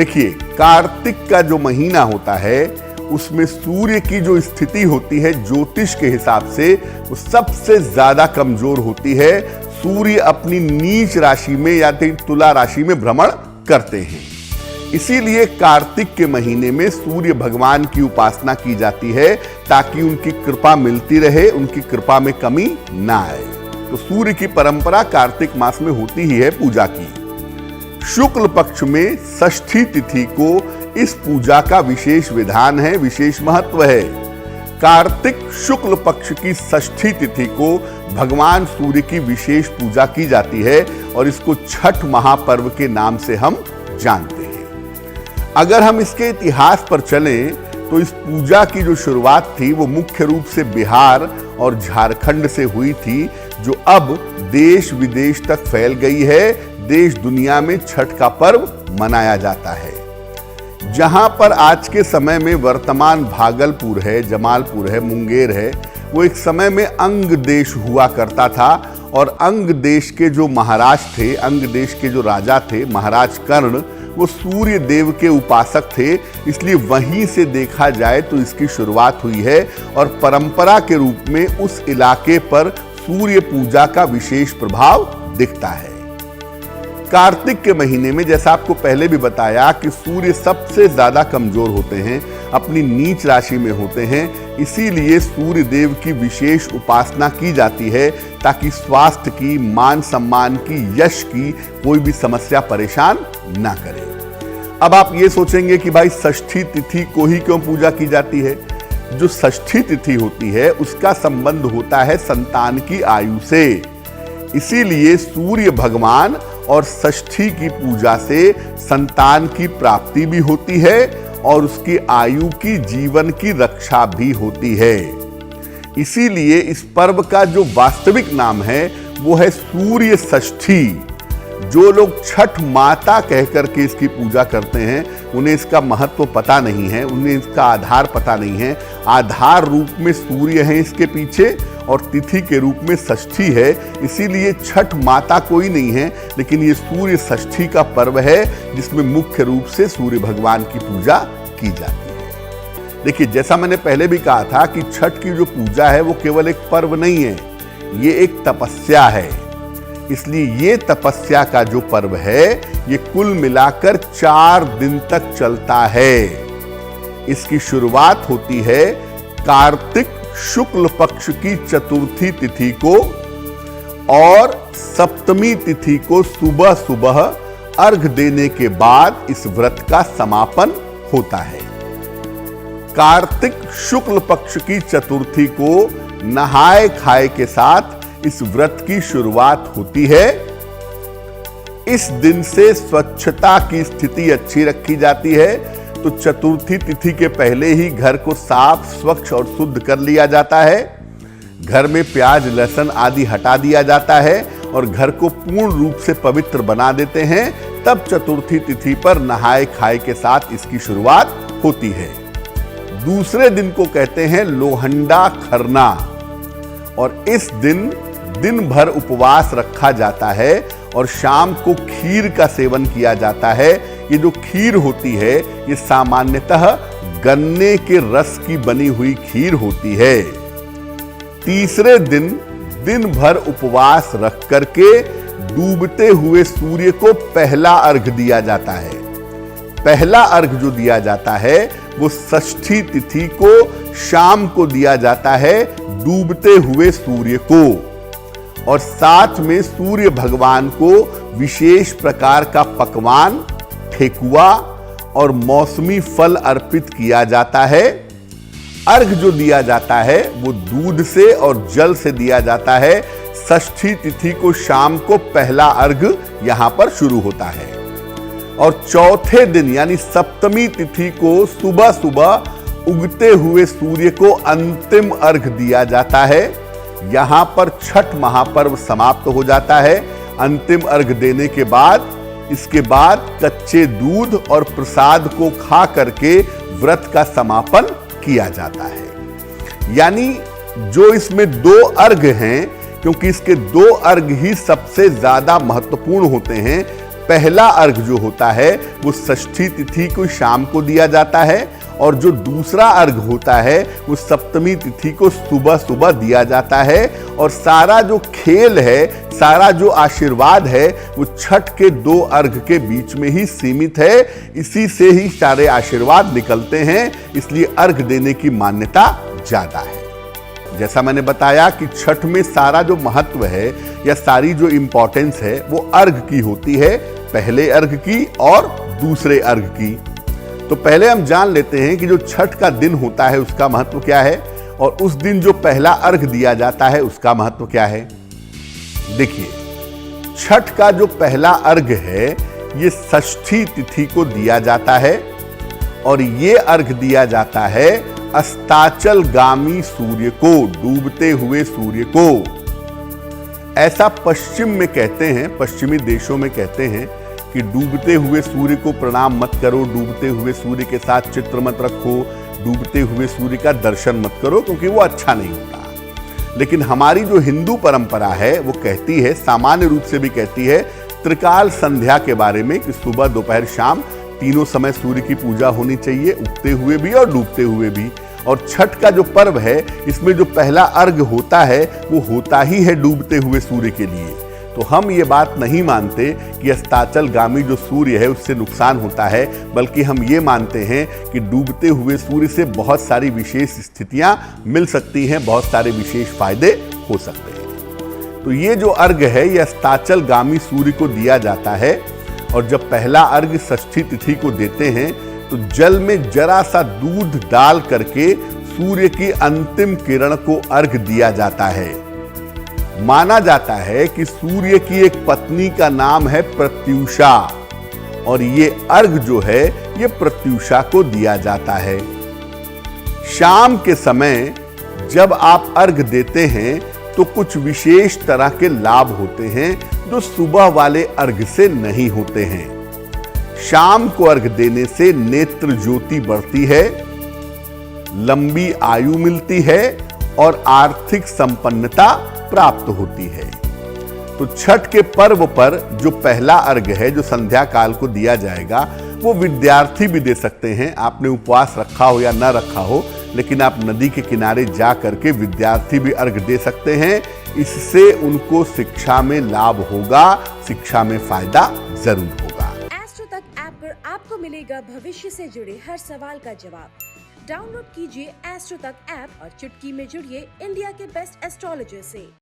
देखिए, कार्तिक का जो महीना होता है उसमें सूर्य की जो स्थिति होती है ज्योतिष के हिसाब से वो सबसे ज्यादा कमजोर होती है। सूर्य अपनी नीच राशि में या तुला राशि में भ्रमण करते हैं। इसीलिए कार्तिक के महीने में सूर्य भगवान की उपासना की जाती है ताकि उनकी कृपा मिलती रहे, उनकी कृपा में कमी ना आए। तो सूर्य की परंपरा कार्तिक मास में होती ही है पूजा की। शुक्ल पक्ष में षष्ठी तिथि को इस पूजा का विशेष विधान है, विशेष महत्व है। कार्तिक शुक्ल पक्ष की षष्ठी तिथि को भगवान सूर्य की विशेष पूजा की जाती है और इसको छठ महापर्व के नाम से हम जानते हैं। अगर हम इसके इतिहास पर चलें तो इस पूजा की जो शुरुआत थी वो मुख्य रूप से बिहार और झारखंड से हुई थी, जो अब देश विदेश तक फैल गई है। देश दुनिया में छठ का पर्व मनाया जाता है। जहां पर आज के समय में वर्तमान भागलपुर है, जमालपुर है, मुंगेर है, वो एक समय में अंग देश हुआ करता था और अंग देश के जो महाराज थे, अंग देश के जो राजा थे, महाराज कर्ण, वो सूर्य देव के उपासक थे। इसलिए वहीं से देखा जाए तो इसकी शुरुआत हुई है और परंपरा के रूप में उस इलाके पर सूर्य पूजा का विशेष प्रभाव दिखता है। कार्तिक के महीने में जैसा आपको पहले भी बताया कि सूर्य सबसे ज्यादा कमजोर होते हैं, अपनी नीच राशि में होते हैं। इसीलिए सूर्य देव की विशेष उपासना की जाती है ताकि स्वास्थ्य की, मान सम्मान की, यश की कोई भी समस्या परेशान ना करे। अब आप ये सोचेंगे कि भाई षष्ठी तिथि को ही क्यों पूजा की जाती है? जो षष्ठी तिथि होती है उसका संबंध होता है संतान की आयु से। इसीलिए सूर्य भगवान और षष्ठी की पूजा से संतान की प्राप्ति भी होती है और उसकी आयु की, जीवन की रक्षा भी होती है। इसीलिए इस पर्व का जो वास्तविक नाम है वो है सूर्य षष्ठी। जो लोग छठ माता कहकर के इसकी पूजा करते हैं उन्हें इसका महत्व पता नहीं है, उन्हें इसका आधार पता नहीं है। आधार रूप में सूर्य है इसके पीछे और तिथि के रूप में षष्ठी है। इसीलिए छठ माता कोई नहीं है, लेकिन ये सूर्य षष्ठी का पर्व है जिसमें मुख्य रूप से सूर्य भगवान की पूजा की जाती है। देखिए, जैसा मैंने पहले भी कहा था कि छठ की जो पूजा है वो केवल एक पर्व नहीं है, ये एक तपस्या है। इसलिए ये तपस्या का जो पर्व है ये कुल मिलाकर 4 दिन तक चलता है। इसकी शुरुआत होती है कार्तिक शुक्ल पक्ष की चतुर्थी तिथि को और सप्तमी तिथि को सुबह सुबह अर्घ देने के बाद इस व्रत का समापन होता है। कार्तिक शुक्ल पक्ष की चतुर्थी को नहाए खाए के साथ इस व्रत की शुरुआत होती है। इस दिन से स्वच्छता की स्थिति अच्छी रखी जाती है, तो चतुर्थी तिथि के पहले ही घर को साफ, स्वच्छ और शुद्ध कर लिया जाता है। घर में प्याज, लहसुन आदि हटा दिया जाता है और घर को पूर्ण रूप से पवित्र बना देते हैं। तब चतुर्थी तिथि पर नहाए खाए के साथ इसकी शुरुआत होती है। दूसरे दिन को कहते हैं लोहंडा खरना और इस दिन दिन भर उपवास रखा जाता है और शाम को खीर का सेवन किया जाता है। ये जो खीर होती है ये सामान्यतः गन्ने के रस की बनी हुई खीर होती है। तीसरे दिन दिन भर उपवास रख करके डूबते हुए सूर्य को पहला अर्घ दिया जाता है। पहला अर्घ जो दिया जाता है वो षष्ठी तिथि को शाम को दिया जाता है डूबते हुए सूर्य को, और साथ में सूर्य भगवान को विशेष प्रकार का पकवान, ठेकुआ और मौसमी फल अर्पित किया जाता है। अर्घ जो दिया जाता है वो दूध से और जल से दिया जाता है। षष्ठी तिथि को शाम को पहला अर्घ यहां पर शुरू होता है और चौथे दिन यानी सप्तमी तिथि को सुबह सुबह उगते हुए सूर्य को अंतिम अर्घ दिया जाता है। यहां पर छठ महापर्व समाप्त हो जाता है। अंतिम अर्घ देने के बाद इसके बाद कच्चे दूध और प्रसाद को खा करके व्रत का समापन किया जाता है। यानी जो इसमें 2 अर्घ हैं, क्योंकि इसके 2 अर्घ ही सबसे ज्यादा महत्वपूर्ण होते हैं। पहला अर्घ जो होता है वो षष्ठी तिथि को शाम को दिया जाता है और जो दूसरा अर्घ होता है वो सप्तमी तिथि को सुबह सुबह दिया जाता है। और सारा जो खेल है, सारा जो आशीर्वाद है वो छठ के 2 अर्घ के बीच में ही सीमित है। इसी से ही सारे आशीर्वाद निकलते हैं, इसलिए अर्घ देने की मान्यता ज्यादा है। जैसा मैंने बताया कि छठ में सारा जो महत्व है या सारी जो इंपॉर्टेंस है वो अर्घ की होती है, पहले अर्घ की और दूसरे अर्घ की। तो पहले हम जान लेते हैं कि जो छठ का दिन होता है उसका महत्व क्या है और उस दिन जो पहला अर्घ दिया जाता है उसका महत्व क्या है। देखिए, छठ का जो पहला अर्घ है ये षष्ठी तिथि को दिया जाता है और ये अर्घ दिया जाता है अस्ताचलगामी सूर्य को, डूबते हुए सूर्य को। ऐसा पश्चिम में कहते हैं, पश्चिमी देशों में कहते हैं कि डूबते हुए सूर्य को प्रणाम मत करो, डूबते हुए सूर्य के साथ चित्र मत रखो, डूबते हुए सूर्य का दर्शन मत करो, क्योंकि वो अच्छा नहीं होता। लेकिन हमारी जो हिंदू परंपरा है वो कहती है, सामान्य रूप से भी कहती है, त्रिकाल संध्या के बारे में कि सुबह दोपहर शाम तीनों समय सूर्य की पूजा होनी चाहिए, उगते हुए भी और डूबते हुए भी। और छठ का जो पर्व है इसमें जो पहला अर्घ होता है वो होता ही है डूबते हुए सूर्य के लिए। तो हम ये बात नहीं मानते कि अस्ताचलगामी जो सूर्य है उससे नुकसान होता है, बल्कि हम ये मानते हैं कि डूबते हुए सूर्य से बहुत सारी विशेष स्थितियां मिल सकती हैं, बहुत सारे विशेष फायदे हो सकते हैं। तो ये जो अर्घ है ये अस्ताचलगामी सूर्य को दिया जाता है और जब पहला अर्घ षष्ठी तिथि को देते हैं तो जल में जरा सा दूध डाल करके सूर्य की अंतिम किरण को अर्घ दिया जाता है। माना जाता है कि सूर्य की एक पत्नी का नाम है प्रत्यूषा और ये अर्घ जो है ये प्रत्यूषा को दिया जाता है। शाम के समय जब आप अर्घ देते हैं तो कुछ विशेष तरह के लाभ होते हैं जो सुबह वाले अर्घ से नहीं होते हैं। शाम को अर्घ देने से नेत्र ज्योति बढ़ती है, लंबी आयु मिलती है और आर्थिक संपन्नता प्राप्त होती है। तो छठ के पर्व पर जो पहला अर्घ है जो संध्या काल को दिया जाएगा वो विद्यार्थी भी दे सकते हैं। आपने उपवास रखा हो या ना रखा हो, लेकिन आप नदी के किनारे जा करके विद्यार्थी भी अर्घ दे सकते हैं। इससे उनको शिक्षा में लाभ होगा, शिक्षा में फायदा जरूर होगा। एस्ट्रो तक ऐप पर आपको मिलेगा भविष्य से जुड़े हर सवाल का जवाब। डाउनलोड कीजिए एस्ट्रो तक ऐप और चुटकी में जुड़िए इंडिया के बेस्ट एस्ट्रोलॉजर से।